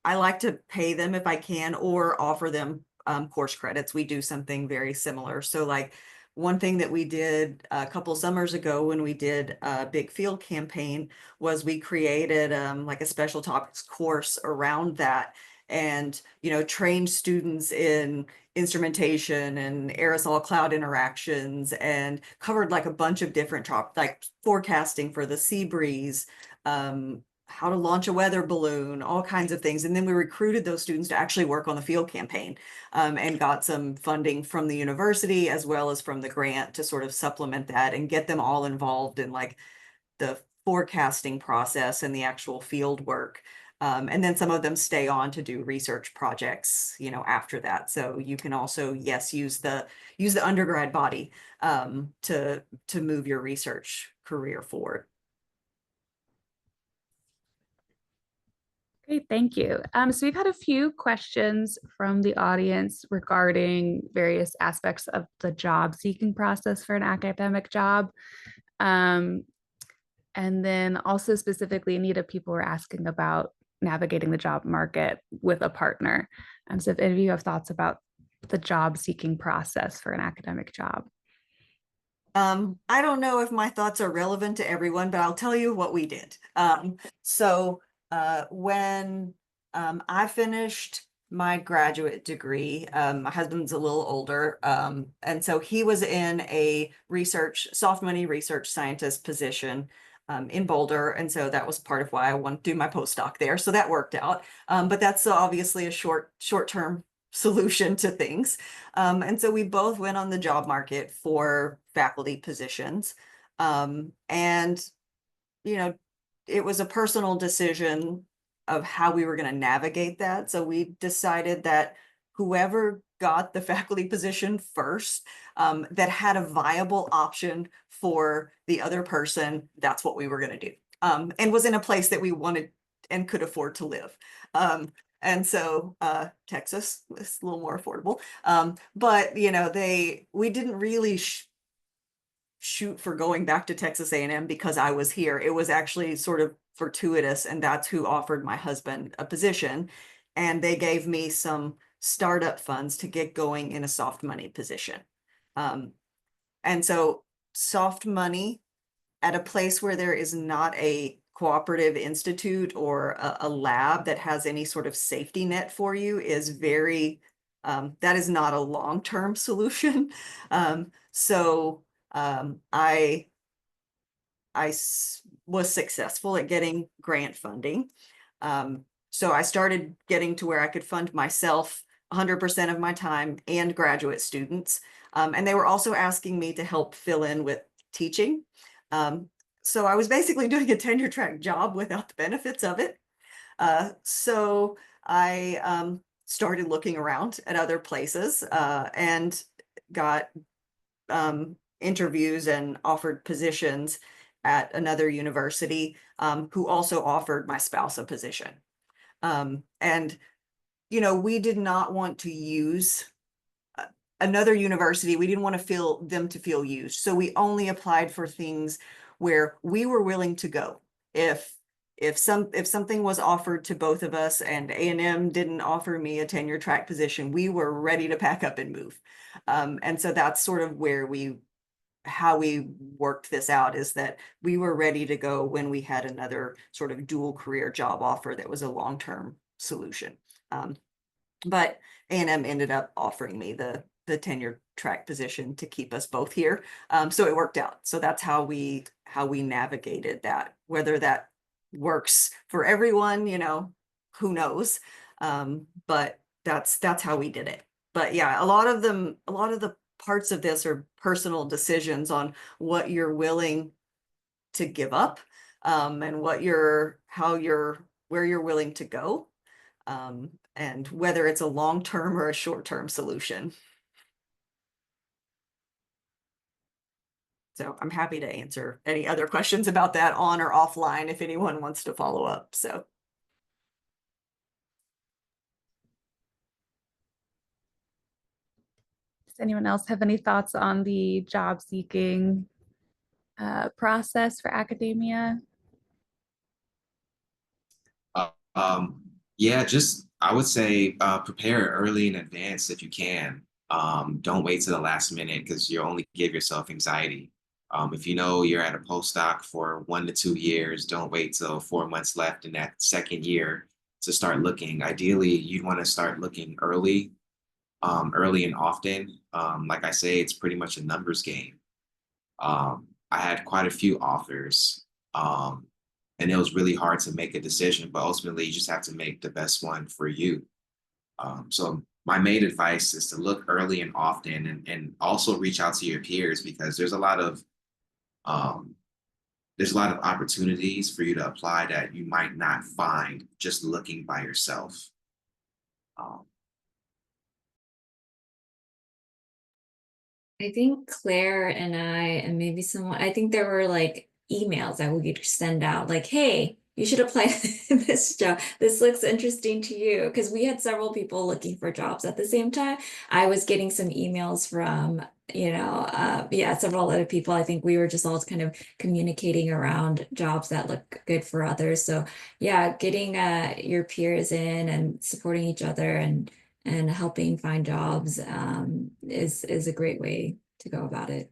Speaker 4: like to pay them if I can or offer them course credits. We do something very similar. So like one thing that we did a couple summers ago when we did a big field campaign was we created like a special topics course around that, and trained students in instrumentation and aerosol cloud interactions, and covered like a bunch of different topics like forecasting for the sea breeze, how to launch a weather balloon, all kinds of things. And then we recruited those students to actually work on the field campaign, and got some funding from the university as well as from the grant to sort of supplement that and get them all involved in like the forecasting process and the actual field work. And then some of them stay on to do research projects, after that. So you can also, yes, use the undergrad body to move your research career forward.
Speaker 1: Great, thank you. So we've had a few questions from the audience regarding various aspects of the job seeking process for an academic job. And then also specifically, Anita, people were asking about navigating the job market with a partner. So if any of you have thoughts about the job seeking process for an academic job.
Speaker 4: I don't know if my thoughts are relevant to everyone, but I'll tell you what we did. So when I finished my graduate degree, my husband's a little older, and so he was in a soft money research scientist position in Boulder, and so that was part of why I wanted to do my postdoc there. So that worked out, but that's obviously a short-term solution to things. And so we both went on the job market for faculty positions. And, it was a personal decision of how we were going to navigate that. So we decided that whoever got the faculty position first, that had a viable option for the other person, that's what we were going to do. And was in a place that we wanted and could afford to live. And so Texas was a little more affordable. But we didn't really shoot for going back to Texas A&M because I was here. It was actually sort of fortuitous, and that's who offered my husband a position. And they gave me some startup funds to get going in a soft money position. And so soft money at a place where there is not a cooperative institute or a lab that has any sort of safety net for you is very, that is not a long-term solution. So I was successful at getting grant funding. So I started getting to where I could fund myself 100% of my time and graduate students. And they were also asking me to help fill in with teaching. So I was basically doing a tenure track job without the benefits of it. So I started looking around at other places and got interviews and offered positions at another university who also offered my spouse a position. And, we did not want to use another university. We didn't want to feel used. So we only applied for things where we were willing to go. If something was offered to both of us and A&M didn't offer me a tenure track position, we were ready to pack up and move. And so that's sort of how we worked this out, is that we were ready to go when we had another sort of dual career job offer that was a long-term solution. But A&M ended up offering me the tenure track position to keep us both here. So it worked out. So that's how we navigated that. Whether that works for everyone, who knows? But that's how we did it. But yeah, a lot of the parts of this are personal decisions on what you're willing to give up, and where you're willing to go, and whether it's a long-term or a short-term solution. So I'm happy to answer any other questions about that on or offline if anyone wants to follow up. So.
Speaker 1: Does anyone else have any thoughts on the job seeking process for academia?
Speaker 2: Yeah, just I would say prepare early in advance if you can. Don't wait to the last minute because you'll only give yourself anxiety. If you know you're at a postdoc for 1 to 2 years, don't wait till 4 months left in that second year to start looking. Ideally, you'd want to start looking early and often. Like I say, it's pretty much a numbers game. I had quite a few offers, and it was really hard to make a decision, but ultimately you just have to make the best one for you. So my main advice is to look early and often, and also reach out to your peers, because there's a lot of there's a lot of opportunities for you to apply that you might not find just looking by yourself. Um,
Speaker 3: I think Claire and and maybe someone, I think there were like emails that we could send out, like, hey, you should apply this job. This looks interesting to you. Because we had several people looking for jobs at the same time. I was getting some emails from, yeah, several other people. I think we were just all kind of communicating around jobs that look good for others. So yeah, getting your peers in and supporting each other and helping find jobs is a great way to go about it.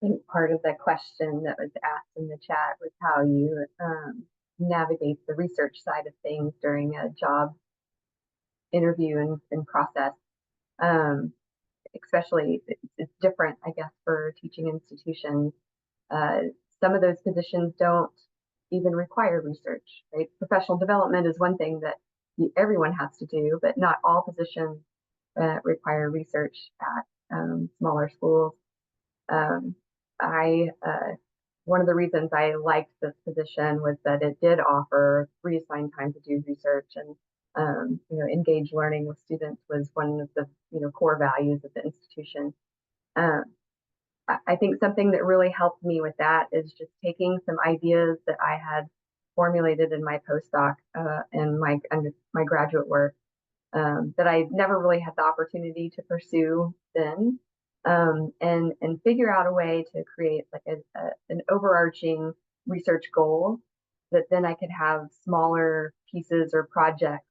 Speaker 5: I think part of the question that was asked in the chat was how you navigate the research side of things during a job interview and process. Especially, it's different, I guess, for teaching institutions. Some of those positions don't even require research, right? Professional development is one thing that everyone has to do, but not all positions require research at smaller schools. I One of the reasons I liked this position was that it did offer free assigned time to do research, and engage learning with students was one of the core values of the institution. Um, I think something that really helped me with that is just taking some ideas that I had formulated in my postdoc and my graduate work that I never really had the opportunity to pursue then, and figure out a way to create like an overarching research goal that then I could have smaller pieces or projects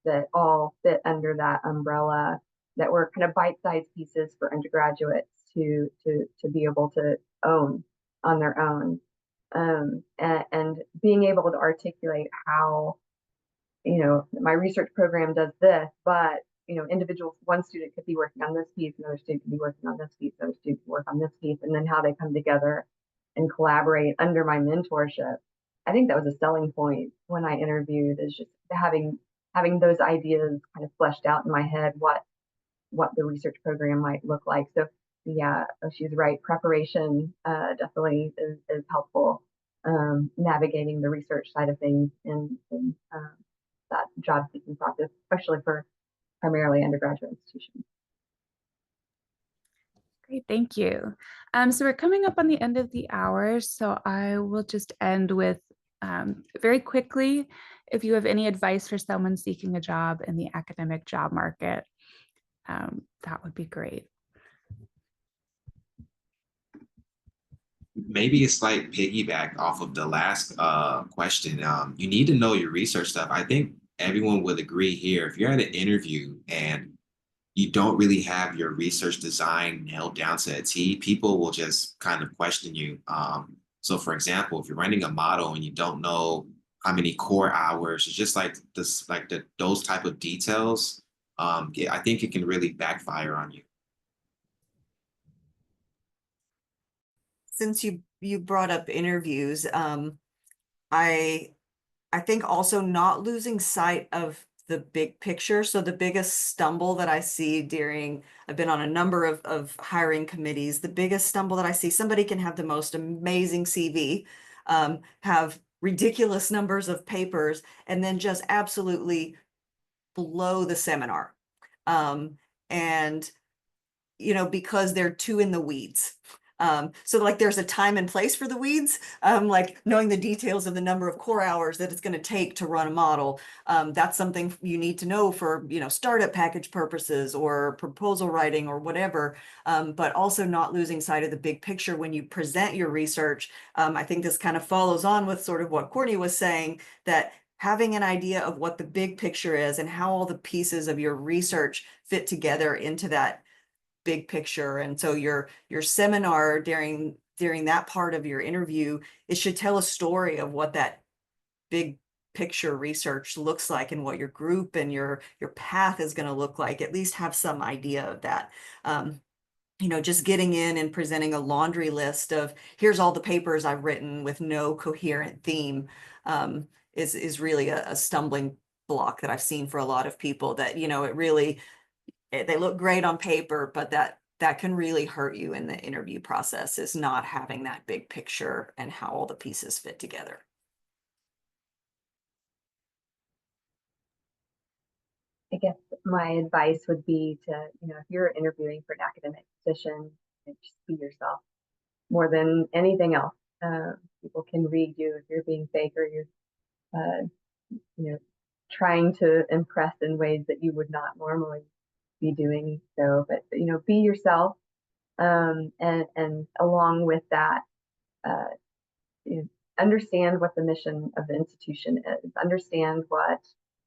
Speaker 5: that all fit under that umbrella, that were kind of bite-sized pieces for undergraduates to be able to own on their own, and being able to articulate how my research program does this, but individuals, one student could be working on this piece, another student could be working on this piece, another student could work on this piece, and then how they come together and collaborate under my mentorship. I think that was a selling point when I interviewed, is just having those ideas kind of fleshed out in my head, what the research program might look like. So yeah, she's right. Preparation definitely is helpful. Navigating the research side of things in that job seeking process, especially for primarily undergraduate institutions.
Speaker 1: Great, thank you. So we're coming up on the end of the hour, so I will just end with very quickly, if you have any advice for someone seeking a job in the academic job market, that would be great.
Speaker 2: Maybe it's like piggyback off of the last question. You need to know your research stuff. I think everyone would agree here. If you're at an interview and you don't really have your research design nailed down to a T, people will just kind of question you. So for example, if you're running a model and you don't know how many core hours, it's just like this, like those type of details, I think it can really backfire on you.
Speaker 4: Since you brought up interviews, I think also not losing sight of the big picture. So the biggest stumble that I see I've been on a number of hiring committees, the biggest stumble that I see, somebody can have the most amazing CV, have ridiculous numbers of papers, and then just absolutely blow the seminar. And because they're too in the weeds. So like there's a time and place for the weeds, like knowing the details of the number of core hours that it's going to take to run a model. That's something you need to know for, startup package purposes or proposal writing or whatever, but also not losing sight of the big picture when you present your research. I think this kind of follows on with sort of what Courtney was saying, that having an idea of what the big picture is and how all the pieces of your research fit together into that big picture. And so your seminar during that part of your interview, it should tell a story of what that big picture research looks like and what your group and your path is going to look like. At least have some idea of that. Just getting in and presenting a laundry list of here's all the papers I've written with no coherent theme is really a stumbling block that I've seen for a lot of people, that it really, they look great on paper, but that that can really hurt you in the interview process, is not having that big picture and how all the pieces fit together.
Speaker 5: I guess my advice would be to, if you're interviewing for an academic position, just be yourself more than anything else. People can read you if you're being fake, or you're, trying to impress in ways that you would not normally be doing so. But, be yourself. And along with that, understand what the mission of the institution is, understand what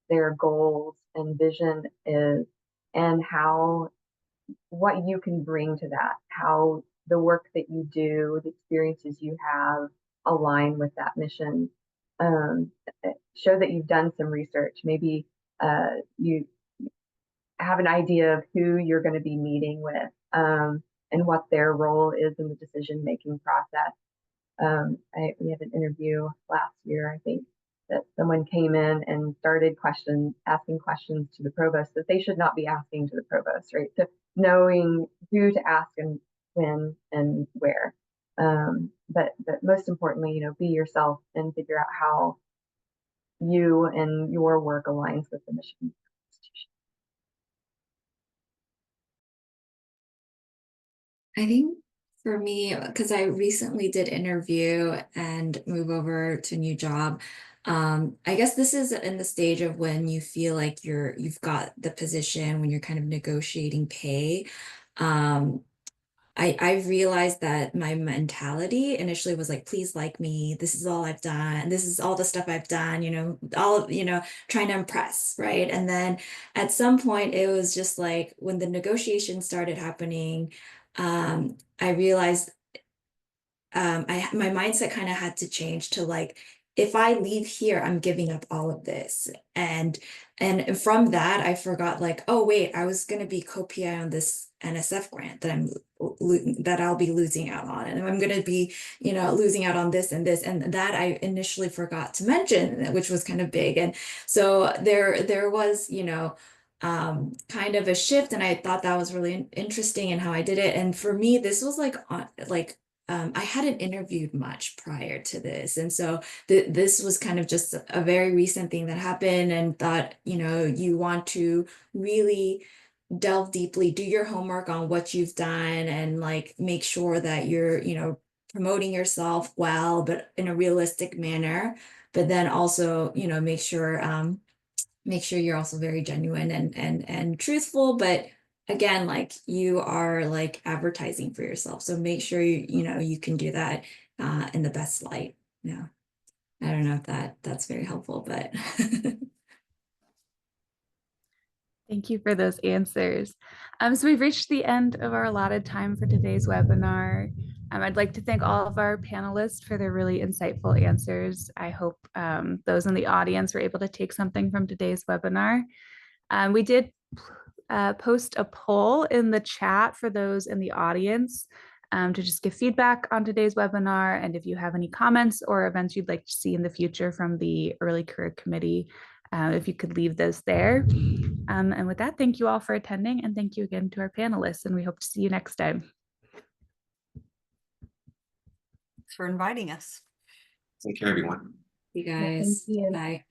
Speaker 5: their goals and vision is, and what you can bring to that, how the work that you do, the experiences you have align with that mission. Show that you've done some research. Maybe you have an idea of who you're going to be meeting with, and what their role is in the decision-making process. We had an interview last year, I think, that someone came in and started asking questions to the provost that they should not be asking to the provost, right? So knowing who to ask and when and where. But most importantly, be yourself and figure out how you and your work aligns with the mission of the institution.
Speaker 3: I think for me, because I recently did interview and move over to a new job, I guess this is in the stage of when you feel like you've got the position, when you're kind of negotiating pay. I realized that my mentality initially was like, please like me. This is all I've done. This is all the stuff I've done, trying to impress, right? And then at some point it was just like when the negotiations started happening, I realized my mindset kind of had to change to like, if I leave here, I'm giving up all of this. And from that, I forgot like, oh wait, I was gonna be co-PI on this NSF grant that I'll be losing out on. And I'm gonna be, losing out on this and this. And that I initially forgot to mention, which was kind of big. And so there was, kind of a shift, and I thought that was really interesting in how I did it. And for me, this was like I hadn't interviewed much prior to this. And so this was kind of just a very recent thing that happened, and thought, you want to really delve deeply, do your homework on what you've done, and like make sure that you're, promoting yourself well, but in a realistic manner. But then also, make sure you're also very genuine and truthful. But again, like you are like advertising for yourself, so make sure you can do that in the best light. Yeah, I don't know if that's very helpful, but
Speaker 1: Thank you for those answers. So we've reached the end of our allotted time for today's webinar. I'd like to thank all of our panelists for their really insightful answers. I hope those in the audience were able to take something from today's webinar. We did post a poll in the chat for those in the audience to just give feedback on today's webinar. And if you have any comments or events you'd like to see in the future from the Early Career Committee, if you could leave those there. And with that, thank you all for attending, and thank you again to our panelists, and we hope to see you next time.
Speaker 4: Thanks for inviting us.
Speaker 2: Take care, everyone.
Speaker 3: you guys,
Speaker 5: Thank you.
Speaker 3: bye.